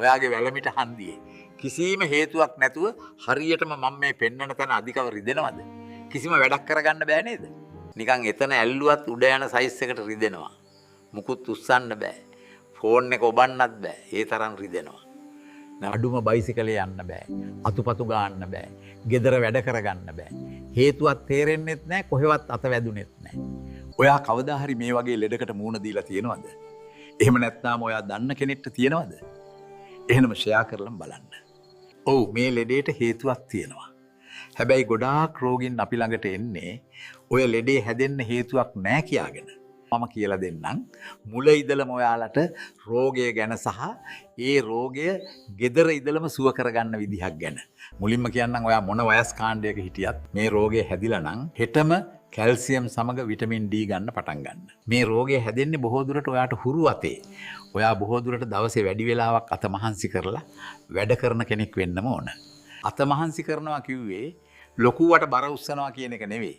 ඔයාගේ වැලමිට හන්දියේ. කිසිම හේතුවක් නැතුව හරියටම මම මේ පෙන්නන තැන අධිකව රිදෙනවද? කිසිම වැඩක් කරගන්න බෑ නේද? නිකන් එතන ඇල්ලුවත් උඩ යන සයිස් එකට රිදෙනවා. මුකුත් උස්සන්න බෑ. ෆෝන් එක ඔබන්නත් බෑ. ඒ තරම් රිදෙනවා. අඩුම බයිසිකලේ යන්න බෑ. අතුපතු ගන්න බෑ. ගෙදර වැඩ කරගන්න බෑ. හේතුවක් තේරෙන්නෙත් නෑ, කොහෙවත් අත වැදුනෙත් නෑ. ඔයා කවදා හරි මේ වගේ ලෙඩකට මූණ දීලා තියෙනවද? එහෙම නැත්නම් ඔයා දන්න කෙනෙක්ට තියෙනවද? එහෙනම් ෂෙයා කරලා බලන්න. ඔව්, මේ ලෙඩේට හේතුවක් තියෙනවා. හැබැයි ගොඩාක් රෝගීන් අපි ළඟට එන්නේ ඔය ලෙඩේ හැදෙන්න හේතුවක් නෑ කියාගෙන. මම කියලා දෙන්නම් මුල ඉඳලම ඔයාලට රෝගය ගැන සහ ඒ රෝගය gedara ඉඳලම සුව කරගන්න විදිහක් ගැන. මුලින්ම කියන්නම් ඔයා මොන වයස් කාණ්ඩයක හිටියත් මේ රෝගය හැදිලා නම් හෙටම කැල්සියම් සමග විටමින් D ගන්න පටන් ගන්න. මේ රෝගය හැදෙන්නේ බොහෝ දුරට ඔයාට හුරු අතේ. ඔයා බොහෝ දුරට දවසේ වැඩි වෙලාවක් අත මහන්සි කරලා වැඩ කරන කෙනෙක් වෙන්නම ඕන. අත මහන්සි කරනවා කිව්වේ ලොකුවට බර උස්සනවා කියන එක නෙවෙයි.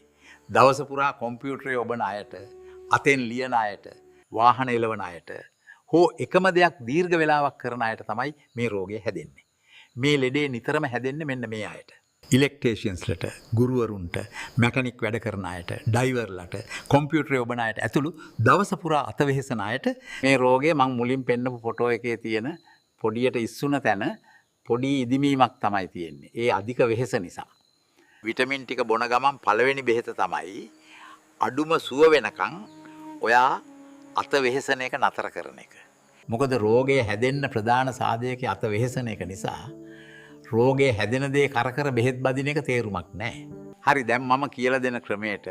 දවස පුරා කොම්පියුටරේ ඔබන අයට, අතෙන් ලියන අයට, වාහන එලවන අයට හෝ එකම දෙයක් දීර්ඝ වෙලාවක් කරන අයට තමයි මේ රෝගය හැදෙන්නේ. මේ ලෙඩේ නිතරම හැදෙන්නේ මෙන්න මේ අයට. ඉලෙක්ට්‍රීෂියන්ස්ලට, ගුරුවරුන්ට, මැකනික් වැඩ කරන අයට, ඩයිවර්ලට, කොම්පියුටරේ ඔබන අයට ඇතුළු දවස පුරා අත වෙහෙසන අයට මේ රෝගය මං මුලින් පෙන්නපු ෆොටෝ එකේ තියෙන පොඩියට ඉස්සුන තැන පොඩි ඉදිමීමක් තමයි තියෙන්නේ. ඒ අධික වෙහෙස නිසා. විටමින් ටික බොන ගමන් පළවෙනි බෙහෙත තමයි අඩුම සුව වෙනකන් ඔයා අත වෙහෙසන එක නතර කරන එක. මොකද රෝගය හැදෙන්න ප්‍රධාන සාධකයේ අත වෙහෙසන එක නිසා රෝගය හැදෙන දේ කර බෙහෙත් බදින එක තේරුමක් නැහැ. හරි, දැන් මම කියලා දෙන ක්‍රමයට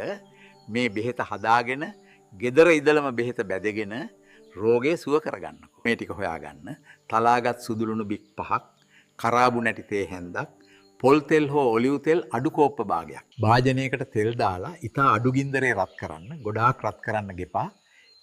මේ බෙහෙත හදාගෙන gedara ඉදලම බෙහෙත බැදගෙන රෝගය සුව කරගන්නකො. මේ ටික හොයාගන්න. තලාගත් සුදුලුණු බික් 5ක්, කරාබු නැටි තේ හැන්දක්, පොල් තෙල් හෝ ඔලිව් තෙල් අඩු කෝප්ප භාගයක්. භාජනයකට තෙල් දාලා ඉතා අඩු ගින්දරේ රත් කරන්න, ගොඩාක් රත් කරන්න ගෙපා.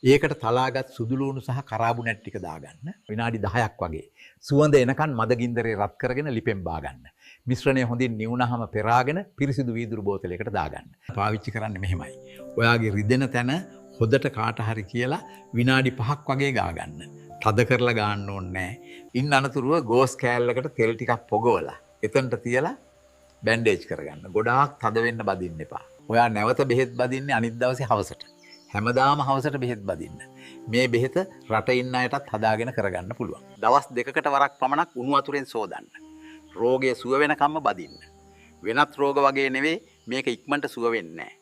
ඒකට තලාගත් සුදුලුණු සහ කරාබු නැටි ටික දාගන්න. විනාඩි 10ක් වගේ. සුවඳ එනකන් මද ගින්දරේ රත් කරගෙන ලිපෙන් බාගන්න. මිශ්‍රණය හොඳින් නිවුනහම පෙරාගෙන පිරිසිදු වීදුරු බෝතලයකට දාගන්න. පාවිච්චි කරන්නේ මෙහෙමයි. ඔයාගේ රිදෙන තැන හොදට කාට හරි කියලා විනාඩි 5ක් වගේ ගාගන්න. තද කරලා ගන්න ඕනේ නැහැ. ඉන්න අනතුරුව ගෝස් කෑල්ලකට තෙල් ටිකක් පොගවලා එතනට තියලා බැන්ඩේජ් කරගන්න. ගොඩාක් තද වෙන්න බදින්න එපා. ඔයා නැවත බෙහෙත් බදින්නේ අනිත් දවසේ හවසට. හැමදාම හවසට බෙහෙත් බදින්න. මේ බෙහෙත රට ඉන්න අයටත් හදාගෙන කරගන්න පුළුවන්. දවස් 2කට වරක් පමණක් උණු වතුරෙන් සෝදන්න. රෝගය සුව වෙනකම්ම බදින්න. වෙනත් රෝග වගේ නෙවෙයි, මේක ඉක්මනට සුව වෙන්නේ නැහැ.